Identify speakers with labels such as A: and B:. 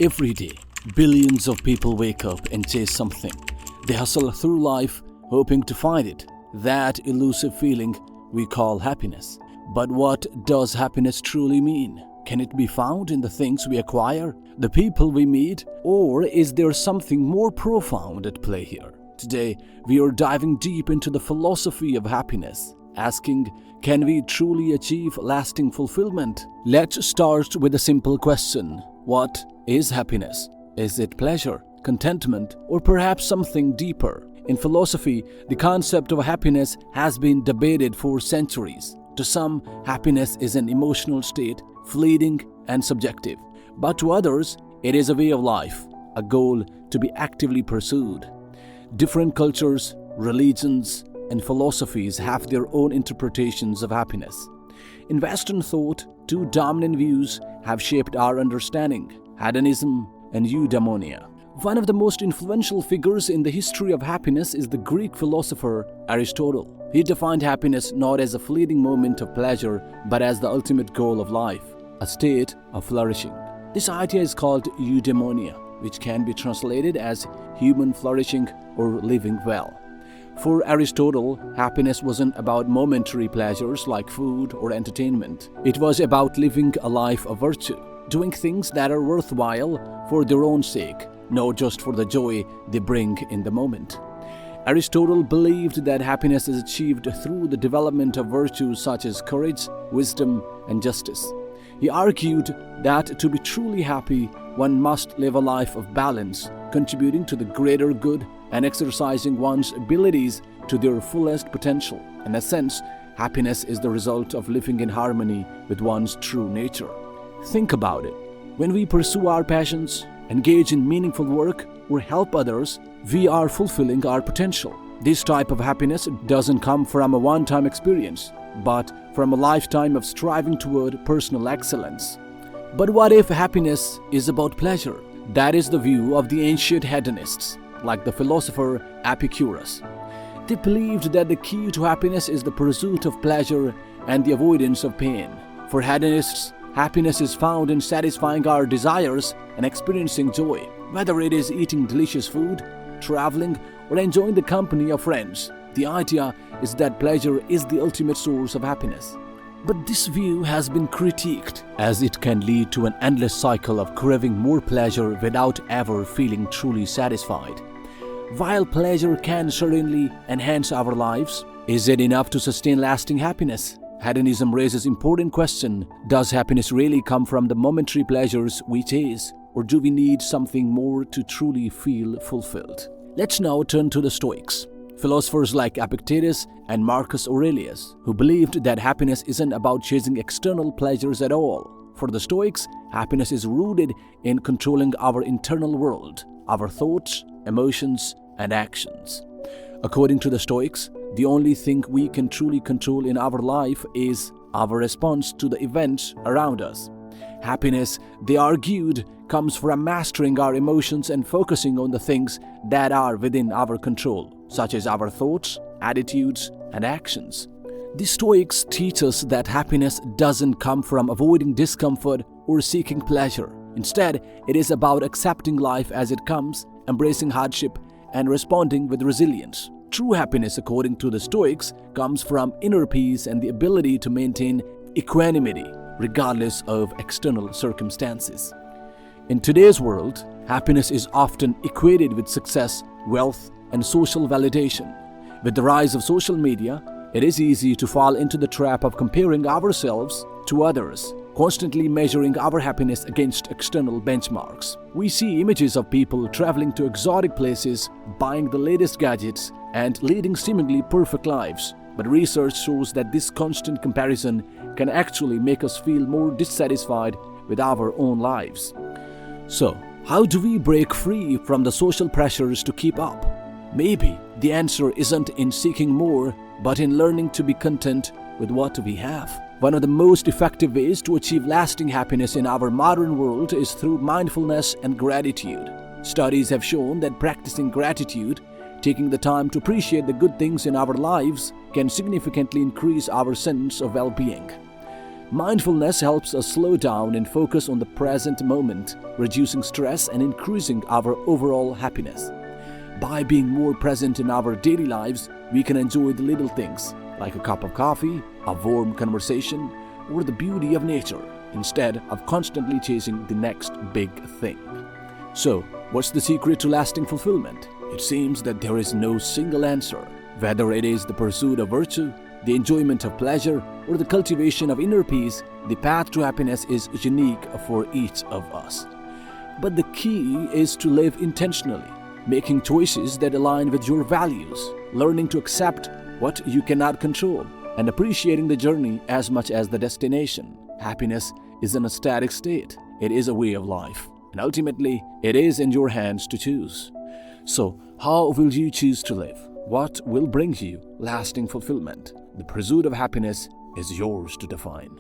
A: Every day, billions of people wake up and chase something. They hustle through life hoping to find it, that elusive feeling we call happiness. But what does happiness truly mean? Can it be found in the things we acquire, the people we meet, or is there something more profound at play here? Today, we are diving deep into the philosophy of happiness, asking, can we truly achieve lasting fulfillment? Let's start with a simple question. What is happiness? Is it pleasure, contentment, or perhaps something deeper? In philosophy, the concept of happiness has been debated for centuries. To some, happiness is an emotional state, fleeting and subjective. But to others, it is a way of life, a goal to be actively pursued. Different cultures, religions, and philosophies have their own interpretations of happiness. In Western thought, two dominant views have shaped our understanding: hedonism and eudaimonia. One of the most influential figures in the history of happiness is the Greek philosopher Aristotle. He defined happiness not as a fleeting moment of pleasure, but as the ultimate goal of life, a state of flourishing. This idea is called eudaimonia, which can be translated as human flourishing or living well. For Aristotle, happiness wasn't about momentary pleasures like food or entertainment. It was about living a life of virtue, doing things that are worthwhile for their own sake, not just for the joy they bring in the moment. Aristotle believed that happiness is achieved through the development of virtues such as courage, wisdom, and justice. He argued that to be truly happy, one must live a life of balance, contributing to the greater good and exercising one's abilities to their fullest potential. In a sense, happiness is the result of living in harmony with one's true nature. Think about it. When we pursue our passions, engage in meaningful work, or help others, we are fulfilling our potential. This type of happiness doesn't come from a one-time experience, but from a lifetime of striving toward personal excellence. But what if happiness is about pleasure? That is the view of the ancient hedonists, like the philosopher Epicurus. They believed that the key to happiness is the pursuit of pleasure and the avoidance of pain. For hedonists, happiness is found in satisfying our desires and experiencing joy, whether it is eating delicious food, traveling, or enjoying the company of friends. The idea is that pleasure is the ultimate source of happiness. But this view has been critiqued, as it can lead to an endless cycle of craving more pleasure without ever feeling truly satisfied. While pleasure can certainly enhance our lives, is it enough to sustain lasting happiness? Hedonism raises important question. Does happiness really come from the momentary pleasures we chase, or do we need something more to truly feel fulfilled? Let's now turn to the Stoics, philosophers like Epictetus and Marcus Aurelius, who believed that happiness isn't about chasing external pleasures at all. For the Stoics, happiness is rooted in controlling our internal world, our thoughts, emotions, and actions. According to the Stoics, the only thing we can truly control in our life is our response to the events around us. Happiness, they argued, comes from mastering our emotions and focusing on the things that are within our control, such as our thoughts, attitudes, and actions. The Stoics teach us that happiness doesn't come from avoiding discomfort or seeking pleasure. Instead, it is about accepting life as it comes, embracing hardship, and responding with resilience. True happiness, according to the Stoics, comes from inner peace and the ability to maintain equanimity, regardless of external circumstances. In today's world, happiness is often equated with success, wealth, and social validation. With the rise of social media, it is easy to fall into the trap of comparing ourselves to others, constantly measuring our happiness against external benchmarks. We see images of people traveling to exotic places, buying the latest gadgets, and leading seemingly perfect lives. But research shows that this constant comparison can actually make us feel more dissatisfied with our own lives. So, how do we break free from the social pressures to keep up? Maybe the answer isn't in seeking more, but in learning to be content with what we have. One of the most effective ways to achieve lasting happiness in our modern world is through mindfulness and gratitude. Studies have shown that practicing gratitude, taking the time to appreciate the good things in our lives, can significantly increase our sense of well-being. Mindfulness helps us slow down and focus on the present moment, reducing stress and increasing our overall happiness. By being more present in our daily lives, we can enjoy the little things, like a cup of coffee, a warm conversation, or the beauty of nature, instead of constantly chasing the next big thing. So, what's the secret to lasting fulfillment? It seems that there is no single answer. Whether it is the pursuit of virtue, the enjoyment of pleasure, or the cultivation of inner peace, the path to happiness is unique for each of us. But the key is to live intentionally, making choices that align with your values, learning to accept what you cannot control, and appreciating the journey as much as the destination. Happiness isn't a static state, it is a way of life, and ultimately, it is in your hands to choose. So, how will you choose to live? What will bring you lasting fulfillment? The pursuit of happiness is yours to define.